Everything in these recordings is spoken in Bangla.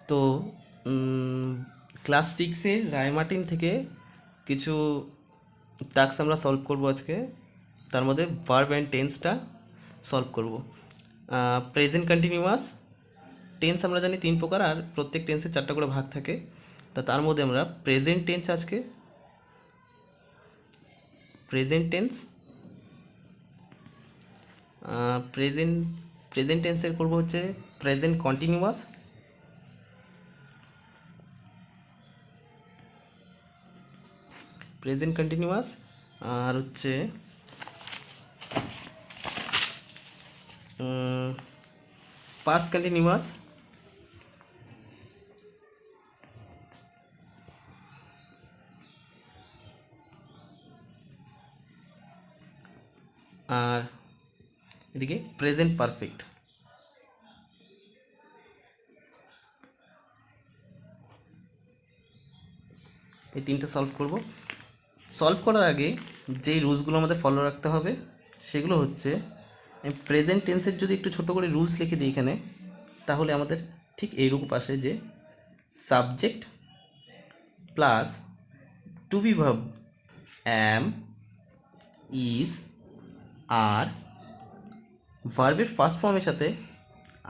তো ক্লাস 6-এ রায়মার্টিন থেকে কিছু টাস্ক আমরা সলভ করব আজকে। তার মধ্যে ভার্ব অ্যান্ড টেন্সটা সলভ করব। প্রেজেন্ট কন্টিনিউয়াস টেন্স আমরা জানি 3 প্রকার, আর প্রত্যেক টেন্সের 4টা করে ভাগ থাকে। তা তার মধ্যে আমরা প্রেজেন্ট টেন্স আজকে প্রেজেন্ট টেন্সের করব হচ্ছে প্রেজেন্ট কন্টিনিউয়াস, আর হচ্ছে পাস্ট কন্টিনিউয়াস, আর এদিকে প্রেজেন্ট পারফেক্ট। এই 3টা সলভ করব। সলভ করার আগে যেই রুলসগুলো আমাদের ফলো রাখতে হবে সেগুলো হচ্ছে, আমি প্রেজেন্ট টেন্সের যদি একটু ছোট করে রুলস লিখে দিই এখানে, তাহলে আমাদের ঠিক এইরকম আসে যে subject plus to be verb am, is, are ভার্বের ফার্স্ট ফর্মের সাথে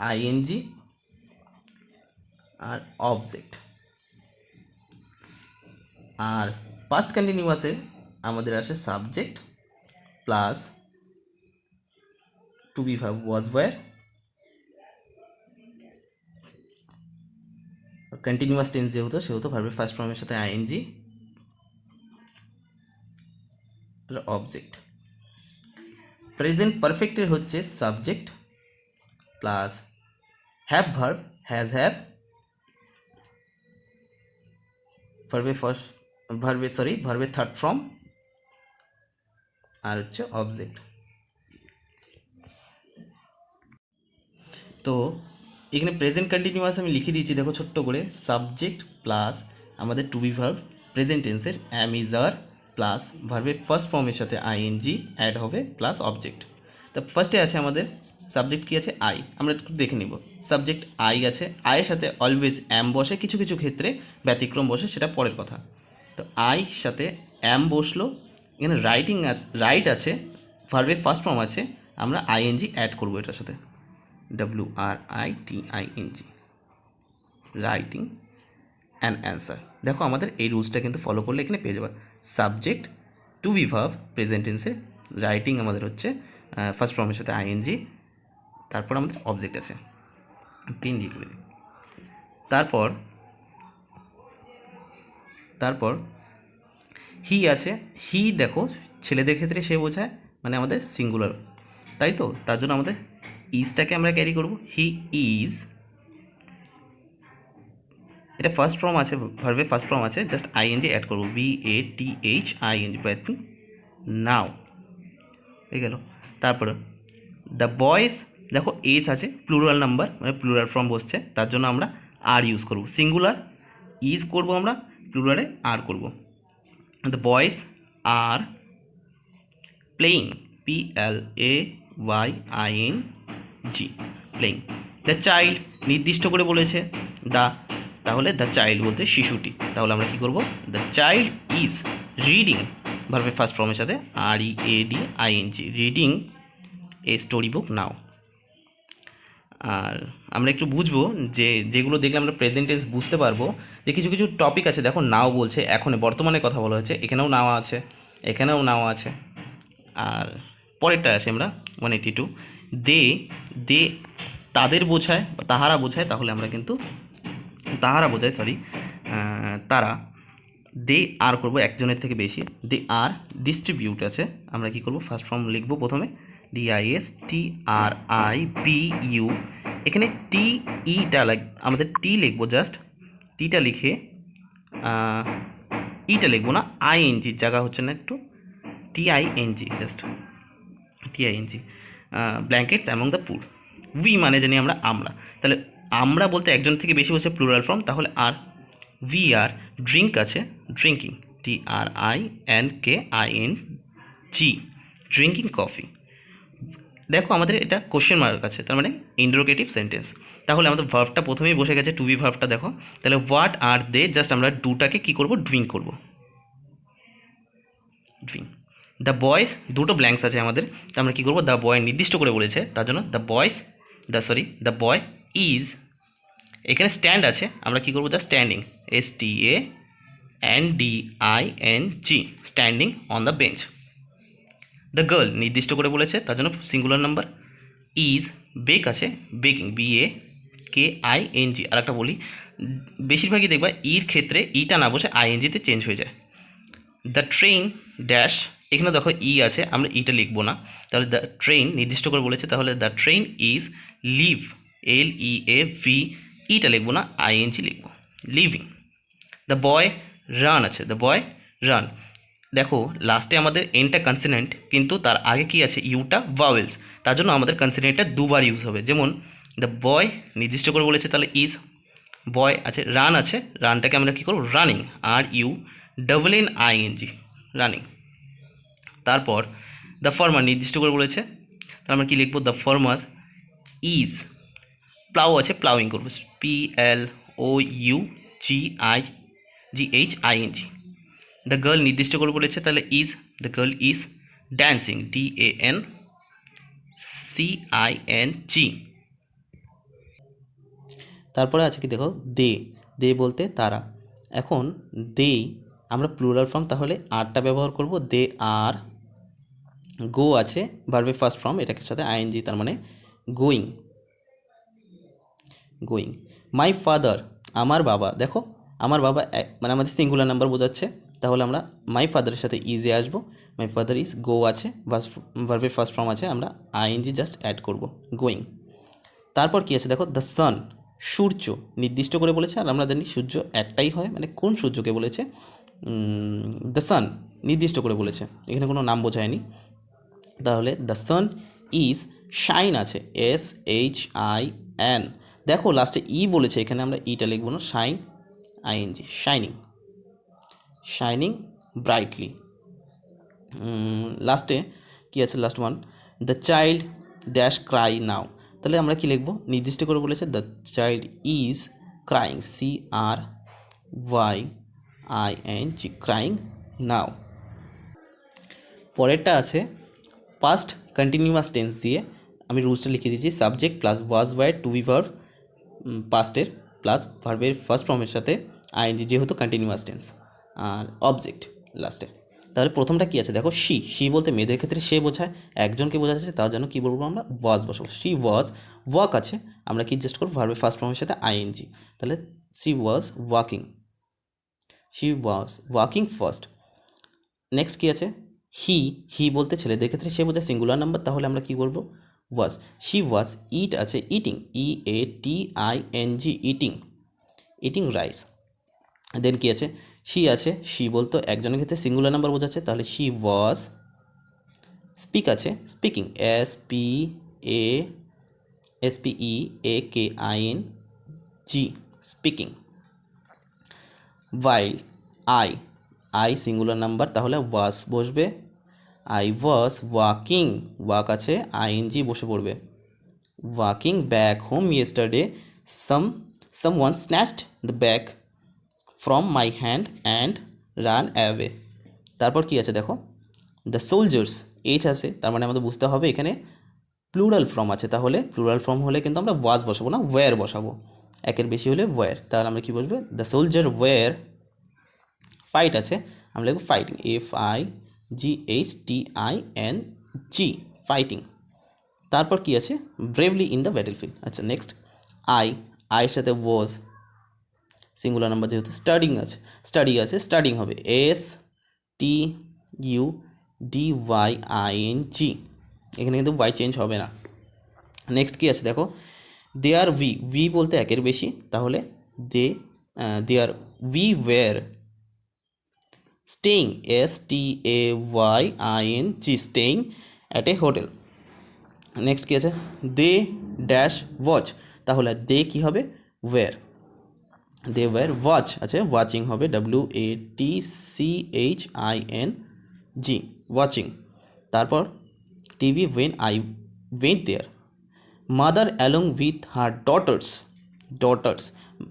আইএনজি আর অবজেক্ট। আর পাস্ট কন্টিনিউয়াসের আমাদের আসে subject plus to be verb was were, continuous tense সেহেতু ভার্বের ফার্স্ট ফর্মের সাথে আইএনজি আর অবজেক্ট। প্রেজেন্ট পারফেক্টের হচ্ছে subject plus have verb has have, ভার্বের থার্ড ফর্ম, আর হচ্ছে অবজেক্ট। তো এখানে প্রেজেন্ট কন্টিনিউয়াস আমি লিখে দিয়েছি দেখো ছোট্ট করে, সাবজেক্ট প্লাস আমাদের টু বি ভার্ব প্রেজেন্ট টেন্সের অ্যাম ইজ আর প্লাস ভার্বের ফার্স্ট ফর্মের সাথে আইএনজি অ্যাড হবে প্লাস অবজেক্ট। তো ফার্স্টে আছে আমাদের সাবজেক্ট কী আছে, আই। আমরা একটু দেখে নিব। সাবজেক্ট আই আছে, আয়ের সাথে অলওয়েজ অ্যাম বসে, কিছু কিছু ক্ষেত্রে ব্যতিক্রম বসে, সেটা পরের কথা। তো আই সাথে অ্যাম বসলো, এখানে রাইট আছে, ভার্বের ফার্স্ট ফর্ম আছে, আমরা আইএনজি অ্যাড করবো এটার সাথে, WRITING, রাইটিং অ্যান অ্যান্সার। দেখো আমাদের এই রুলসটা কিন্তু ফলো করলে এখানে পেয়ে যাবে। Subject to be verb present টেন্সে, রাইটিং আমাদের হচ্ছে ফার্স্ট ফর্মের সাথে আইএনজি, তারপর আমাদের অবজেক্ট আছে 3 দিয়ে করে দিই। তারপর হি আছে, হি দেখো ছেলেদের ক্ষেত্রে সে বোঝায়, মানে আমাদের সিঙ্গুলার, তাই তো, তার জন্য আমাদের ইজটাকে আমরা ক্যারি করব, হি ইজ। এটা ফার্স্ট ফর্ম আছে, ভার্বের ফার্স্ট ফর্ম আছে, জাস্ট আইএনজি অ্যাড করবো, BATHING, বাই নাও হয়ে গেল। তারপরে দ্য বয়েজ, দেখো এজ আছে, প্লুরাল নাম্বার, মানে প্লুরাল ফর্ম বসছে, তার জন্য আমরা আর ইউজ করব, সিঙ্গুলার ইজ করব আমরা, প্লুরালে আর করব। The boys are playing, PLAYING, playing. The child নির্দিষ্ট করে বলেছে দ্য, তাহলে দ্য চাইল্ড বলতে শিশুটি, তাহলে আমরা কী করব, দ্য চাইল্ড ইজ রিডিং, ভার্বের ফার্স্ট ফর্মের সাথে READING, reading a story book now. আর আমরা একটু বুঝবো যে যেগুলো দেখলে আমরা প্রেজেন্ট টেন্স বুঝতে পারবো, যে কিছু কিছু টপিক আছে, দেখো নাও বলছে, এখন বর্তমানে কথা বলা হয়েছে, এখানেও নাও আছে, এখানেও নাও আছে। আর পরেরটা আসে আমরা 182, দে তাদের বোঝায় বা তাহারা বোঝায়, তাহলে আমরা কিন্তু তাহারা বোঝায়, তারা, দে আর করবো একজনের থেকে বেশি, দে আর ডিস্ট্রিবিউট আছে, আমরা কি করব, ফার্স্ট ফর্ম লিখবো প্রথমে, DISTRIBU, এখানে TEটা আমাদের টি লিখবো, জাস্ট টিটা লিখে ইটা লিখবো না, ING জায়গা হচ্ছে না একটু, TING, just TING, blankets among the pool. We মানে জানি আমরা, তাহলে আমরা বলতে একজন থেকে বেশি হচ্ছে প্লুরাল ফর্ম, তাহলে আর উই আর, ড্রিঙ্ক আছে, ড্রিঙ্কিং, DRINKING, ড্রিঙ্কিং কফি। দেখো আমাদের এটা কোশ্চেন মার্ক আছে, তার মানে ইন্টারোগেটিভ সেন্টেন্স। তাহলে আমাদের ভার্বটা প্রথমেই বসে গেছে, টু বি ভার্বটা দেখো। তাহলে হোয়াট আর দে, জাস্ট আমরা ডুটাকে কী করবো, ডুইং করবো, ডুইং। দ্য বয়েজ, দুটো ব্ল্যাঙ্কস আছে আমাদের, তো আমরা কী করবো, দ্য বয় নির্দিষ্ট করে বলেছে তার জন্য the boys, the boy is, এখানে স্ট্যান্ড আছে, আমরা কী করবো, the standing, STANDING, standing on the bench. The girl নির্দিষ্ট করে বলেছে তার জন্য সিঙ্গুলার নাম্বার। ইজ, বেক আছে, বেকিং, BAKING। আর একটা বলি, বেশিরভাগই দেখবা ইর ক্ষেত্রে ইটা না বসে INGতে চেঞ্জ হয়ে যায়। দ্য ট্রেন ড্যাশ, এখানে দেখো ই আছে, আমরা ইটা লিখবো না, তাহলে দ্য ট্রেন নির্দিষ্ট করে বলেছে, তাহলে the train is leave, LEAV, ইটা লিখবো না, ING লিখবো, লিভিং। দ্য বয় রান আছে, দ্য বয় রান, দেখো লাস্টে আমাদের এনটা কনসোনেন্ট, কিন্তু তার আগে কি আছে, ইউটা ভাওয়েলস, তার জন্য আমাদের কনসোনেন্টটা দুবার ইউজ হবে। যেমন দ্য বয় নির্দিষ্ট করে বলেছে, তাহলে ইজ, বয় আছে, রান আছে, রানটাকে আমরা কী করবো, রানিং, RUNNING, রানিং। তারপর দ্য ফার্মার নির্দিষ্ট করে বলেছে, তাহলে আমরা কী লিখবো, দ্য ফার্মার ইজ, প্লাউ আছে, প্লাউইং করবো, PLOUGHING। দ্য গার্ল নির্দিষ্ট করে বলেছে, তাহলে is, the girl is dancing, DANCING। তারপরে আছে কি দেখো, দে বলতে তারা। এখন দে আমরা প্লুরাল ফর্ম, তাহলে আরটা ব্যবহার করব, দে আর। গো আছে ভার্বের ফার্স্ট ফর্ম, এটাকে সাথে ING, তার মানে গোয়িং। মাই ফাদার, আমার বাবা, দেখো আমার বাবা মানে আমাদের সিঙ্গুলার নাম্বার বোঝাচ্ছে, তাহলে আমরা মাই ফাদারের সাথে ইজে আসবো। মাই ফাদার ইজ, গো আছে, ভার্বের ফার্স্ট ফর্ম আছে, আমরা ING জাস্ট অ্যাড করব, গোয়িং। তারপর কি আছে দেখো, দ্য সান, সূর্য নির্দিষ্ট করে বলেছে, আর আমরা জানি সূর্য একটাই হয়, মানে কোন সূর্যকে বলেছে, দ্য সান নির্দিষ্ট করে বলেছে, এখানে কোনো নাম বোঝায়নি। তাহলে দ্য সান ইজ শাইন আছে, SHIN, দেখো লাস্টে ই বলেছে, এখানে আমরা ইটা লিখবো না, ING, শাইনিং ব্রাইটলি। লাস্টে কি আছে, last one, the child dash cry now, তাহলে আমরা কি লিখবো, নির্দিষ্ট করে বলেছে, the child is crying, CRYING, crying now. পরেরটা আছে পাস্ট কন্টিনিউয়াস টেন্স দিয়ে, আমি রুলসটা লিখে দিয়েছি, subject plus was were to be verb, পাস্টের প্লাস ভার্বের ফার্স্ট ফর্মের সাথে ING, যেহেতু কন্টিনিউয়াস টেন্স, আর অবজেক্ট লাস্টে। তাহলে প্রথমটা কী আছে দেখো, শি বলতে মেয়েদের ক্ষেত্রে সে বোঝায়, একজনকে বোঝাচ্ছে, তার জন্য কী বলবো আমরা, ওয়াজ বসাবো, শি ওয়াজ। ওয়াক আছে, আমরা কি জাস্ট করবো, ভার্বের ফার্স্ট ফর্মের সাথে ING, তাহলে she was walking first. Next কী আছে, হি বলতে ছেলেদের ক্ষেত্রে সে বোঝায়, সিঙ্গুলার নাম্বার, তাহলে আমরা কী বলবো, ওয়াজ। শি ওয়াজ ইট আছে, ইটিং, EATING, ইটিং রাইস। দেন কি আছে, শি আছে, শি বলতো একজনের ক্ষেত্রে সিঙ্গুলার নাম্বার বোঝাচ্ছে, তাহলে শি ওয়াজ। স্পিক আছে, speaking, SPEAKING, speaking. While, I singular number, তাহলে ওয়াজ বসবে, আই ওয়াজ ওয়াকিং, ওয়াক আছে, ING বসে পড়বে, walking back home yesterday, someone snatched the bag from my hand and ran away। তারপর কি আছে দেখো, দ্য সোলজার্স, আছে, তার মানে আমাদের বুঝতে হবে এখানে প্লুরাল ফর্ম আছে, তাহলে প্লুরাল ফর্ম হলে কিন্তু আমরা ওয়াজ বসাবো না, ওয়্যার বসাবো, একের বেশি হলে ওয়্যার, তাহলে আমরা কি বসবে, দ্য সোলজার ওয়্যার। ফাইট আছে, আমরা লিখবো ফাইটিং, FIGHTING, ফাইটিং। তারপর কি আছে, ব্রেভলি ইন দ্য ব্যাটেলফিল্ড। আচ্ছা নেক্সট, আইয়ের সাথে ওয়াজ, সিঙ্গুলার নাম্বার যেহেতু, স্টাডিং আছে, স্টাডিং হবে, STUDYING, এখানে কিন্তু ওয়াই চেঞ্জ হবে না। নেক্সট কি আছে দেখো, দেয়ার উই বলতে একের বেশি, তাহলে there we were staying, STAYING, staying at a hotel. Next কী আছে, দে ড্যাশ ওয়াচ, তাহলে দে কী হবে, ওয়্যার, দে ওয়্যার ওয়াচ আছে, ওয়াচিং হবে, WATCHING, ওয়াচিং। তারপর TV when I went there. Mother along with her daughters,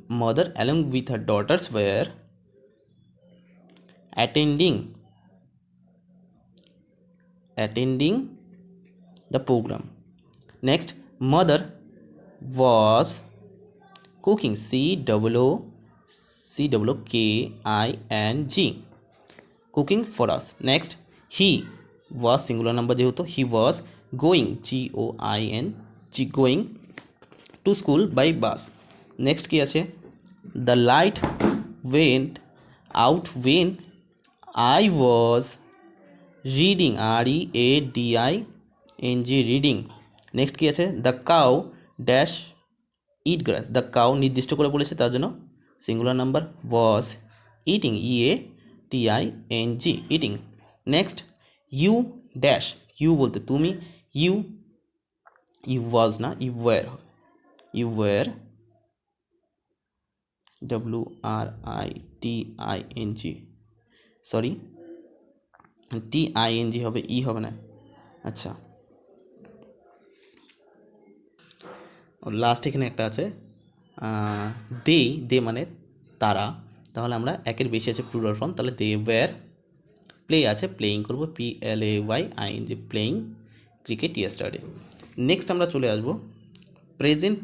mother along with her daughters were attending the program. Next, mother was cooking, COOKING, cooking for us. Next, he was singular number যেহেতু he was going, going to school by bus. Next কি আছে, the light went out when I was reading, reading. Next কি আছে, the cow dash eat grass, the cow নির্দিষ্ট করে বলেছে তার জন্য singular number, was eating, EATING, eating. Next, you dash, you বলতে তুমি, ইউ ওয়াজ না, you were WRITING, sorry TING হবে, ই হবে না। আচ্ছা, লাস্ট এখানে একটা আছে দে মানে তারা, তাহলে আমরা একের বেশি আছে প্লুরাল ফর্ম, তাহলে দে ওয়্যার। প্লে আছে, প্লেয়িং করবো, PLAYING, playing cricket yesterday. Next আমরা চলে আসবো প্রেজেন্ট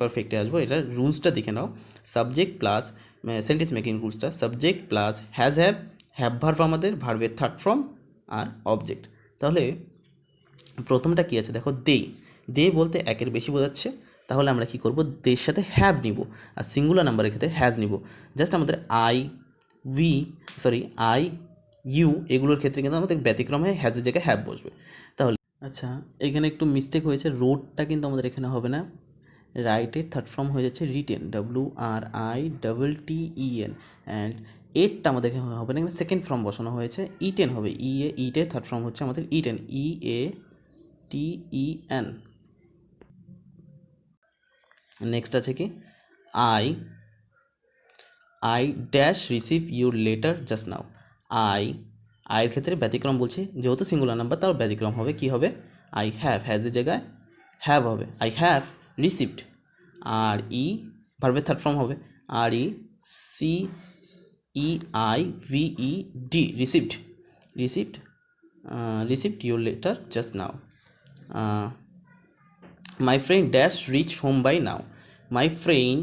পারফেক্টে আসবো। এটার রুলসটা দেখে নাও। সাবজেক্ট প্লাস সেন্টেন্স মেকিং রুলসটা, সাবজেক্ট প্লাস হ্যাভ ভার্ব আমাদের, ভার্বের থার্ড ফর্ম আর অবজেক্ট। তাহলে প্রথমটা কি আছে দেখো, দে বলতে একের বেশি বোঝাচ্ছে, তাহলে আমরা কি করব, দের সাথে হ্যাভ নিব, আর সিঙ্গুলার নাম্বারের ক্ষেত্রে হ্যাজ নিব। জাস্ট আমাদের আই ইউ এগুলোর ক্ষেত্রে কিন্তু আমাদের ব্যতিক্রম হয়ে হ্যাজের জায়গায় হ্যাভ বসবে। তাহলে আচ্ছা, এখানে একটু মিস্টেক হয়েছে, রোডটা কিন্তু আমাদের এখানে হবে না, রাইটের থার্ড ফর্ম হয়ে যাচ্ছে রিটেন, WRITTEN, অ্যান্ড এটটা আমাদের এখানে হবে না, এখানে সেকেন্ড ফর্ম বসানো হয়েছে, ইটেন হবে, ইটের থার্ড ফর্ম হচ্ছে আমাদের ইটেন, EATEN। নেক্সট আছে কি, I dash receive your letter just now. আয়ের ক্ষেত্রে ব্যতিক্রম বলছি, যেহেতু সিঙ্গুলার নাম্বার তার ব্যতিক্রম হবে, কি হবে, আই হ্যাভ, হ্যাজের জায়গায় হ্যাভ হবে, আই হ্যাভ রিসিভড, আর ভার্বের থার্ড ফর্ম হবে, RECEIVED, received your letter just now. My friend dash reach home by now. My friend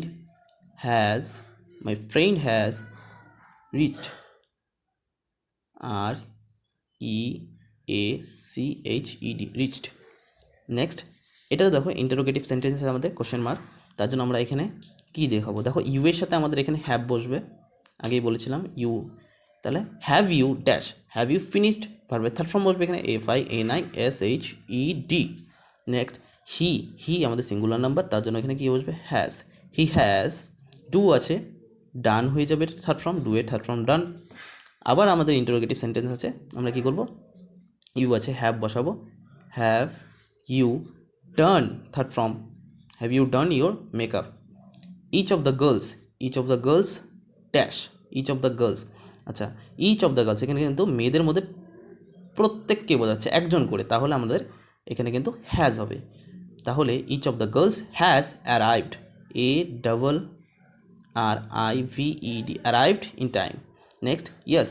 has reached, REACHED, reached. Next, এটা দেখো ইন্টারোগেটিভ সেন্টেন্স আমাদের কোশ্চেন মার্ক, তার জন্য আমরা এখানে কি দেখাবো, দেখো ইউ এর সাথে আমাদের এখানে হ্যাভ বসবে, আগেই বলেছিলাম ইউ, তাহলে have you dash, have you finished, ভার্বের থার্ড ফর্ম বসবে এখানে, FINISHED। নেক্সট, হি আমাদের সিঙ্গুলার নাম্বার, তার জন্য এখানে কী বসবে, হ্যাজ, হি হ্যাজ। ডু আছে, ডান হয়ে যাবে থার্ড ফর্ম, ডু এর থার্ড ফর্ম ডান। আবার আমাদের ইন্টারোগেটিভ সেন্টেন্স আছে, আমরা কী করব, ইউ আছে, হ্যাভ বসাবো, have you done, third form, have you done your makeup. Each of the girls dash, each of the girls, আচ্ছা ইচ অফ দ্য গার্লস এখানে কিন্তু মেয়েদের মধ্যে প্রত্যেককে বোঝাচ্ছে একজন করে, তাহলে আমাদের এখানে কিন্তু হ্যাজ হবে, তাহলে each of the girls has arrived, ARRIVED, arrived in time. Next, yes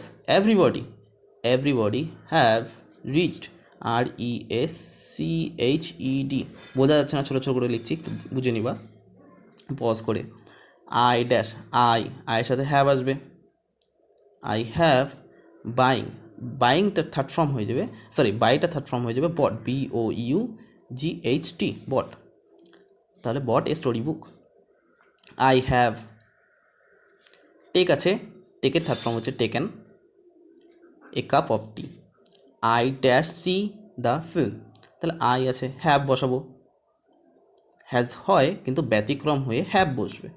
everybody have reached, RESCHED, বোঝা যাচ্ছে না, ছোটো ছোটো করে লিখছি, একটু বুঝে নিবা পজ করে। আই ড্যাশ, আয়ের সাথে হ্যাভ আসবে, আই হ্যাভ বাইংটা থার্ড ফর্ম হয়ে যাবে, বাইটা থার্ড ফর্ম হয়ে যাবে বট, BOUGHT, বট, তাহলে bought a story book. I have, take আছে, টেকের থার্ড ফর্ম হচ্ছে taken, a cup of tea. I dash see the film, তাহলে আই আছে, হ্যাভ বসাবো, হ্যাজ হয় কিন্তু ব্যতিক্রম হয়ে হ্যাভ বসবে,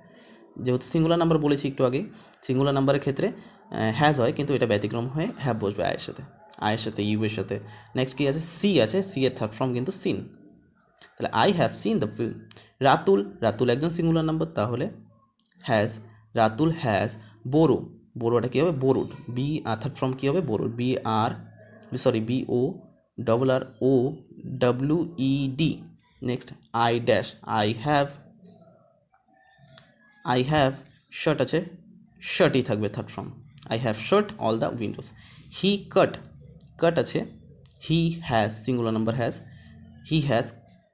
যেহেতু সিঙ্গুলার নাম্বার বলেছি একটু আগে, সিঙ্গুলার নাম্বারের ক্ষেত্রে হ্যাজ হয় কিন্তু এটা ব্যতিক্রম হয়ে হ্যাভ বসবে আয়ের সাথে ইউ এর সাথে। নেক্সট কি আছে, সি আছে, সি এর থার্ড ফর্ম কিন্তু সিন, তাহলে I have seen the film. Ratul একজন সিঙ্গুলার নাম্বার, তাহলে রাতুল হ্যাজ বোরোটা কী হবে, বোরোড, থার্ড ফর্ম কী হবে, borrowed, BOROD, RROWED. Next I dash, I have shut আছে, শার্টই থাকবে third form. I have shut all the windows. He cut আছে, he has singular number has, he has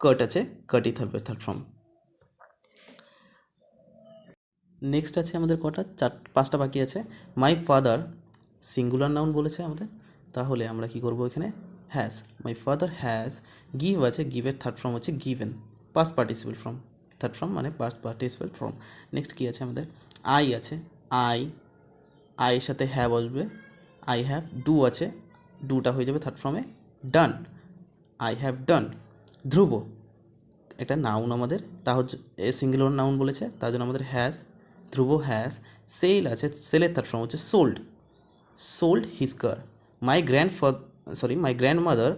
cut আছে, কাটই থাকবে থার্ড ফর্ম। নেক্সট আছে আমাদের কটা, 5টা বাকি আছে। মাই ফাদার সিঙ্গুলার নাউন বলেছে আমাদের, তাহলে আমরা কি করব এখানে has. My father has, give আছে, গিভের থার্ড ফর্ম হচ্ছে given, past participle form, third form মানে পাস্ট পার্টিসিপেল ফর্ম। নেক্সট কী আছে আমাদের, আই আছে, আইয়ের সাথে হ্যাভ আসবে, আই হ্যাভ। ডু আছে, ডুটা হয়ে যাবে থার্ড ফর্মে ডান, আই হ্যাভ ডান। ধ্রুব এটা নাউন আমাদের, তা হচ্ছে সিঙ্গুলার নাউন বলেছে, তার জন্য আমাদের হ্যাজ, ধ্রুব হ্যাজ। সেল আছে, সেলের থার্ড ফর্ম হচ্ছে sold his car. My grandmother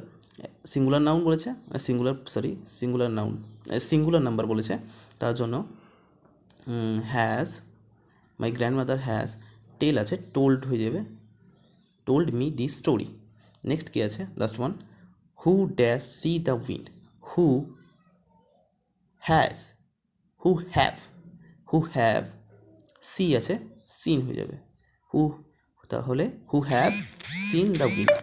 singular noun বলেছে, সিঙ্গুলার নাম্বার বলেছে, তার জন্য has, my grandmother has. Tell আছে, টোল্ড হয়ে যাবে, told me the story. Next কী আছে last one, who dash see the wind, who have, see আছে, সিন হয়ে যাবে, তাহলে who have seen the wind.